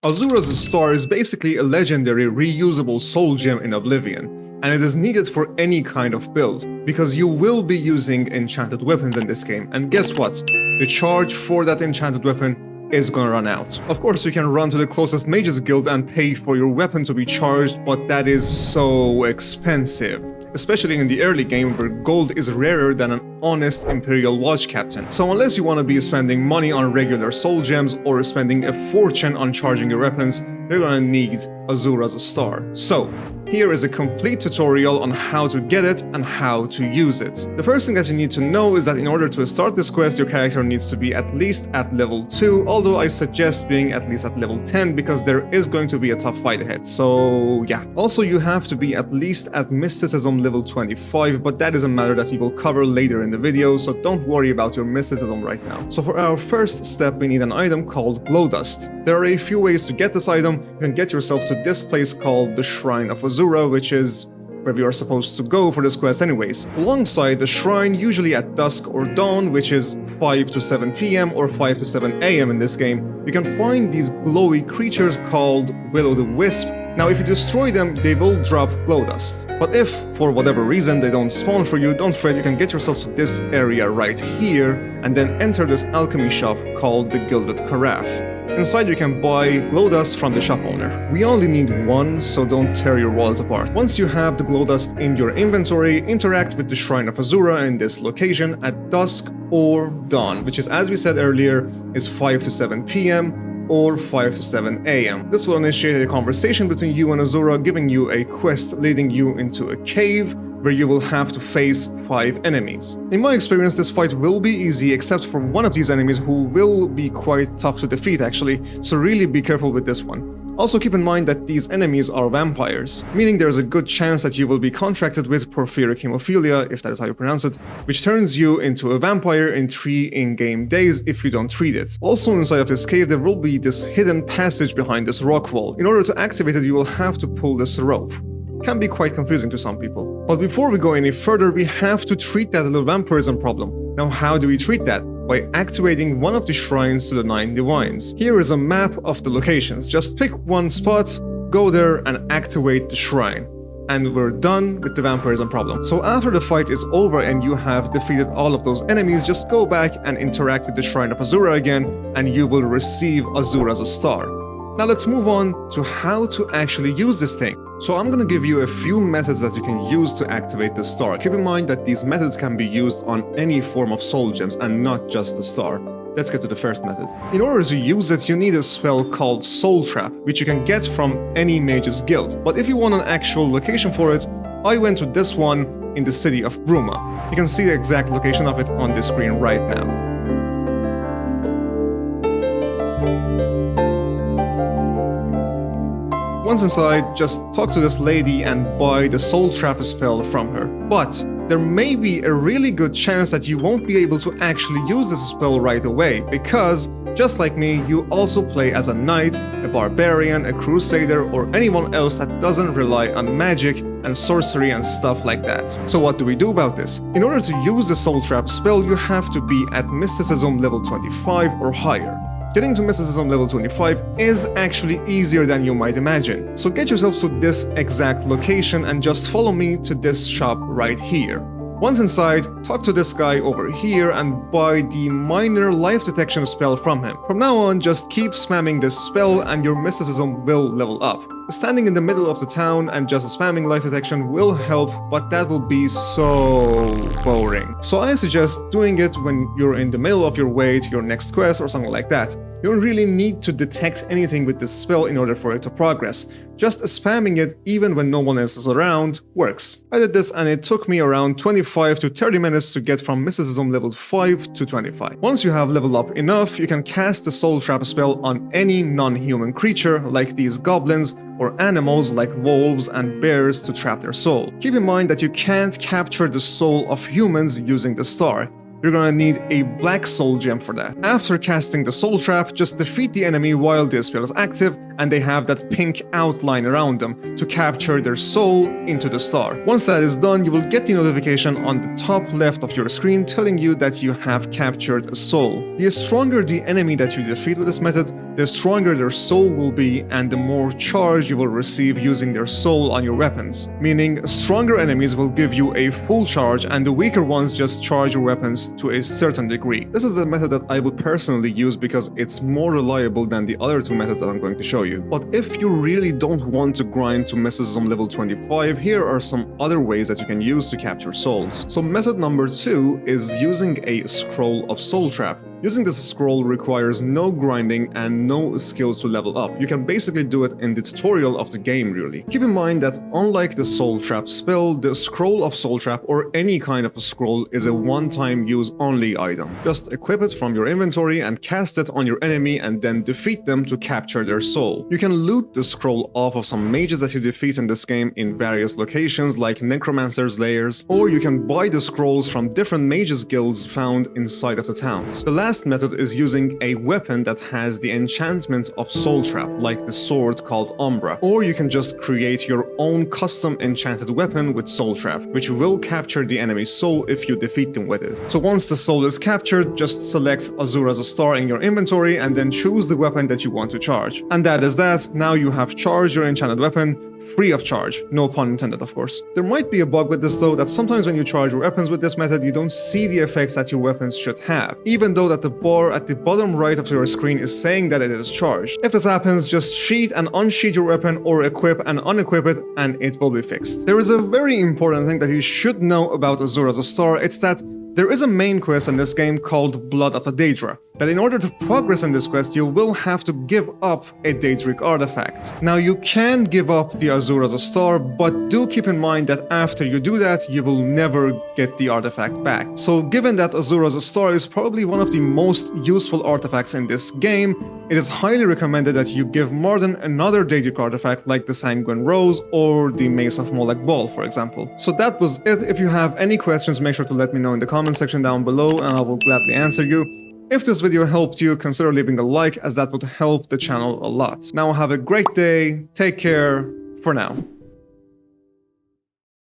Azuras Star is basically a legendary reusable soul gem in Oblivion, and it is needed for any kind of build, because you will be using enchanted weapons in this game, and guess what? The charge for that enchanted weapon is gonna run out. Of course, you can run to the closest mages guild and pay for your weapon to be charged, but that is so expensive. Especially in the early game where gold is rarer than an honest Imperial Watch Captain. So unless you want to be spending money on regular soul gems or spending a fortune on charging your weapons, you're gonna need Azuras Star. So, here is a complete tutorial on how to get it and how to use it. The first thing that you need to know is that in order to start this quest, your character needs to be at least at level 2, although I suggest being at least at level 10 because there is going to be a tough fight ahead, so yeah. Also, you have to be at least at mysticism level 25, but that is a matter that we will cover later in the video, so don't worry about your mysticism right now. So for our first step, we need an item called Glow Dust. There are a few ways to get this item. You can get yourself to this place called the Shrine of Azura, which is where we are supposed to go for this quest anyways. Alongside the shrine, usually at dusk or dawn, which is 5 to 7 PM or 5 to 7 AM in this game, you can find these glowy creatures called Will-o'-the-Wisp. Now, if you destroy them, they will drop glow dust. But if, for whatever reason, they don't spawn for you, don't fret, you can get yourself to this area right here, and then enter this alchemy shop called the Gilded Carafe. Inside you can buy glow dust from the shop owner. We only need one, so don't tear your wallet apart. Once you have the glow dust in your inventory, interact with the Shrine of Azura in this location at dusk or dawn, which is, as we said earlier, is 5 to 7 PM or 5 to 7 AM. This will initiate a conversation between you and Azura, giving you a quest leading you into a cave where you will have to face 5 enemies. In my experience, this fight will be easy except for one of these enemies who will be quite tough to defeat actually, so really be careful with this one. Also keep in mind that these enemies are vampires, meaning there's a good chance that you will be contracted with porphyric hemophilia, if that is how you pronounce it, which turns you into a vampire in 3 in-game days if you don't treat it. Also inside of this cave there will be this hidden passage behind this rock wall. In order to activate it, you will have to pull this rope. Can be quite confusing to some people. But before we go any further, we have to treat that little vampirism problem. Now, how do we treat that? By activating one of the shrines to the 9 divines. Here is a map of the locations. Just pick one spot, go there and activate the shrine. And we're done with the vampirism problem. So after the fight is over and you have defeated all of those enemies, just go back and interact with the Shrine of Azura again, and you will receive Azuras Star. Now let's move on to how to actually use this thing. So I'm gonna give you a few methods that you can use to activate the star. Keep in mind that these methods can be used on any form of soul gems and not just the star. Let's get to the first method. In order to use it, you need a spell called Soul Trap, which you can get from any mage's guild. But if you want an actual location for it, I went to this one in the city of Bruma. You can see the exact location of it on the screen right now. Once inside, just talk to this lady and buy the Soul Trap spell from her. But there may be a really good chance that you won't be able to actually use this spell right away, because, just like me, you also play as a knight, a barbarian, a crusader, or anyone else that doesn't rely on magic and sorcery and stuff like that. So what do we do about this? In order to use the Soul Trap spell, you have to be at Mysticism level 25 or higher. Getting to Mysticism level 25 is actually easier than you might imagine. So get yourself to this exact location and just follow me to this shop right here. Once inside, talk to this guy over here and buy the minor life detection spell from him. From now on, just keep spamming this spell and your mysticism will level up. Standing in the middle of the town and just spamming life detection will help, but that will be so boring. So I suggest doing it when you're in the middle of your way to your next quest or something like that. You don't really need to detect anything with this spell in order for it to progress. Just spamming it even when no one else is around works. I did this and it took me around 25 to 30 minutes to get from Mysticism level 5 to 25. Once you have leveled up enough, you can cast the Soul Trap spell on any non-human creature like these goblins, or animals like wolves and bears to trap their soul. Keep in mind that you can't capture the soul of humans using the star. you're gonna need a black soul gem for that. After casting the soul trap, just defeat the enemy while this spell is active, and they have that pink outline around them to capture their soul into the star. Once that is done, you will get the notification on the top left of your screen telling you that you have captured a soul. The stronger the enemy that you defeat with this method, the stronger their soul will be and the more charge you will receive using their soul on your weapons. Meaning, stronger enemies will give you a full charge and the weaker ones just charge your weapons to a certain degree. This is the method that I would personally use because it's more reliable than the other two methods that I'm going to show you. But if you really don't want to grind to mysticism level 25, here are some other ways that you can use to capture souls. So method number 2 is using a scroll of soul trap. Using this scroll requires no grinding and no skills to level up. You can basically do it in the tutorial of the game, really. Keep in mind that unlike the soul trap spell, the scroll of soul trap or any kind of a scroll is a one-time use only item. Just equip it from your inventory and cast it on your enemy and then defeat them to capture their soul. You can loot the scroll off of some mages that you defeat in this game in various locations like necromancers' lairs, or you can buy the scrolls from different mages guilds found inside of the towns. The last method is using a weapon that has the enchantment of soul trap, like the sword called Umbra, or you can just create your own custom enchanted weapon with soul trap, which will capture the enemy's soul if you defeat them with it. So once the soul is captured, just select Azuras Star in your inventory and then choose the weapon that you want to charge. And that is that. Now you have charged your enchanted weapon free of charge. No pun intended, of course. There might be a bug with this though, that sometimes when you charge your weapons with this method, you don't see the effects that your weapons should have, even though that the bar at the bottom right of your screen is saying that it is charged. If this happens, just sheath and unsheath your weapon or equip and unequip it and it will be fixed. There is a very important thing that you should know about Azuras Star. It's that there is a main quest in this game called Blood of the Daedra, that in order to progress in this quest, you will have to give up a Daedric artifact. Now, you can give up the Azuras Star, but do keep in mind that after you do that, you will never get the artifact back. So given that Azuras Star is probably one of the most useful artifacts in this game, it is highly recommended that you give Marden another Daedric artifact like the Sanguine Rose or the Mace of Molech Ball, for example. So that was it. If you have any questions, make sure to let me know in the comment section down below and I will gladly answer you. If this video helped you, consider leaving a like as that would help the channel a lot. Now have a great day, take care, for now.